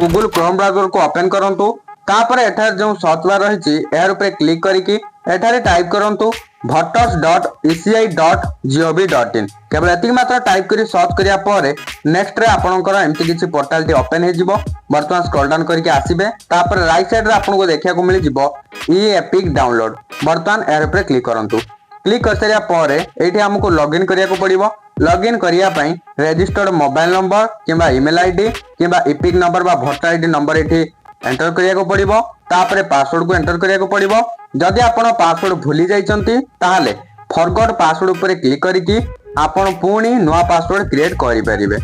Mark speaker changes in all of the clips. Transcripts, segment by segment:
Speaker 1: Google Chrome browser को open करंतु तापर एठार जो सर्च बार रही यार ऊपर क्लिक करिकी एठारे टाइप करंतु voters.eci.gov.in केवल एतिक मात्र टाइप करी सर्च करिया परे नेक्स्ट रे आपनकर एमती किछि पोर्टल टी ओपन हे जिवो। वर्तमान स्क्रॉल डाउन करके आसीबे तापर राइट साइड रे आपनको देखिया को मिल जिवो ई एपिक डाउनलोड। वर्तमान यार ऊपर क्लिक करंतु। क्लिक कर सारिया परे एठी हमको लॉगिन करिया को पड़िबो। लॉगिन करिया पई रजिस्टर्ड मोबाइल नंबर किबा ईमेल आईडी किबा एपिक नंबर बा वोटर आईडी नंबर एठी एंटर करिया को पड़िबो। तापर पासवर्ड को एंटर करिया को पड़िबो। जदि आपण पासवर्ड भूली जाइचंती ताहाले फॉरगॉट पासवर्ड ऊपर क्लिक करिकी आपण पुणी नुवा पासवर्ड क्रिएट करि परिबे।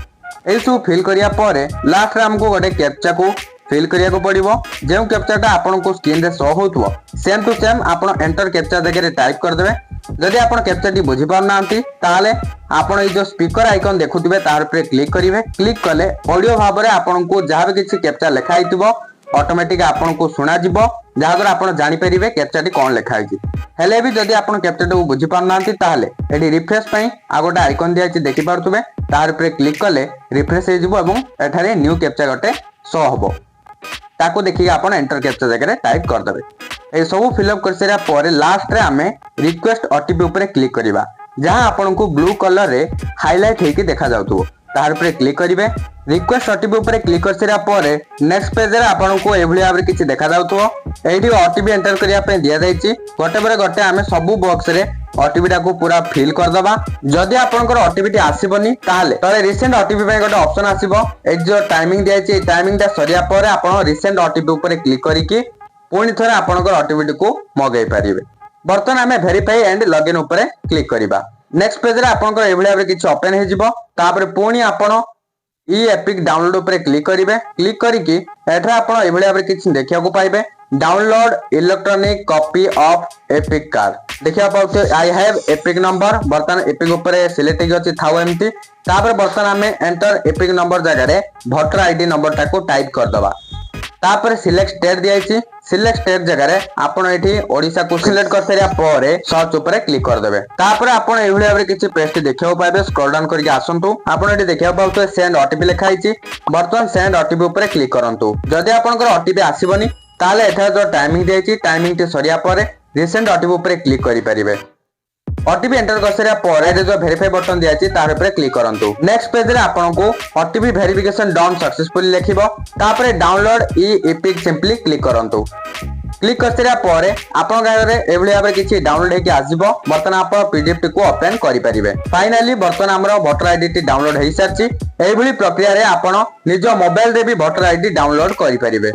Speaker 1: ए सब फिल करिया परे लास्ट रे हमको गोटे कैप्चा को फिल करिया को पड़िबो। जेउ कैप्चाटा आपण को स्क्रीन रे शो होतबो सेम टू सेम आपण एंटर कैप्चा जगह टाइप कर देबे। जदि आपण कैप्चाटी बुझी पार नांती ताहाले आपण ए जो स्पीकर आइकन देखुथिबे तार पे क्लिक करिवे। क्लिक कले ऑडियो भाबरे आपण को जहां भी किछि कैप्चा लिखा हितबो ऑटोमेटिक आपण को सुना जिवो जहां द्वारा आपण जानि परिबे कैप्चाटी कोन लिखा हिछि। हेले भी जदि आपण कैप्चाटी को बुझी पार नांती ताहाले एडी रिफ्रेश पई आ गोटे आइकन दिया छि देखि पारथुबे तार पे क्लिक कले रिफ्रेश हे जिवो एवं एठारे न्यू कैप्चा गोटे शो हबो। ताको देखि आपण एंटर कैप्चा जगह टाइप कर देबे। ए सब फिलअप कर सारा पर लास्ट रे आमे रिक्वेस्ट ओटीपी ऊपर क्लिक करिबा जहां आपण को ब्लू कलर रे हाईलाइट हेकी देखा जाउथबो तार पे क्लिक करिवे। रिक्वेस्ट ओटीपी ऊपर क्लिक कर सारा पर नेक्स्ट पेज रे आपण को एभली भाबरे किछि देखा जाउथबो। एठी ओटीपी एंटर करिया पे दिया जाइछि गोटे पर गोटे आमे सब बॉक्स रे ओटीपी टा को पूरा फिल कर दबा। जदि आपनकर ओटीपी टी आसीबनी ताहाले तळे रिसेंट ओटीपी पे गोटे ऑप्शन आसीबो। ए जो टाइमिंग दिया छि टाइमिंग टा सरिया पर आपण रिसेंट ओटीपी ऊपर क्लिक करिकि पुणी थोड़े आपनकर ओटीपी को मगै पारिबे। बर्तन आमे वेरीफाई एंड लॉगिन ऊपर क्लिक करिबा। नेक्स्ट पेज रे आपनकर एभली भाबरे किछि ओपन हे जिवो। तापर पुणी आपण ई एपिक डाउनलोड ऊपर क्लिक करिवे। क्लिक करिकि एठा आपण एभली भाबरे किछि देखिया को पाइबे download electronic copy of EPIC card देखिया पाउते आई हैव एपिक नंबर। बर्तन एपिक ऊपर सिलेक्ट हे अछि थाउ एमती। तापर बर्तन आमे एंटर एपिक नंबर जगह रे वोटर आईडी नंबर टाको टाइप कर दबा। तापर सिलेक्ट स्टेट दिया छि सिलेक्ट स्टेट जगह रे आपण एठी ओडिसा को सिलेक्ट कर सारिया परे सर्च ऊपर क्लिक कर देबे। तापर आपण एभली भाबरे किछि पेस्ट देखियो पाइबे। स्क्रॉल डाउन करके आसंतु आपण एठी देखियो पाउतो सेंड ओटीपी लिखा हिछि। बर्तमान सेंड ओटीपी ऊपर क्लिक करंतु। जदि आपनकर ओटीपी आसीबनी ताले एठा जो टाइमिंग दिया छि टाइमिंग टी सरिया परे रिसेंट ओटीपी ऊपर क्लिक करि परिबे। ओटीपी एंटर कर सारिया परे जो वेरीफाई बटन दिया छि तार ऊपर क्लिक करंतु। नेक्स्ट पेज रे आपन को ओटीपी वेरिफिकेशन डन सक्सेसफुली लेखिबो। तापर download e EPIC simply click करंतु। क्लिक कर सारिया परे आपन गारे एभली भाबरे किछि डाउनलोड हेकि आजिबो। बर्तन आपन पीडीएफ टी को ओपन करि परिबे। फाइनली बर्तन हमरो वोटर आईडी टी डाउनलोड हेइ सारछि। एभली प्रक्रिया रे आपन निज मोबाइल रे भी वोटर आईडी डाउनलोड करि परिबे।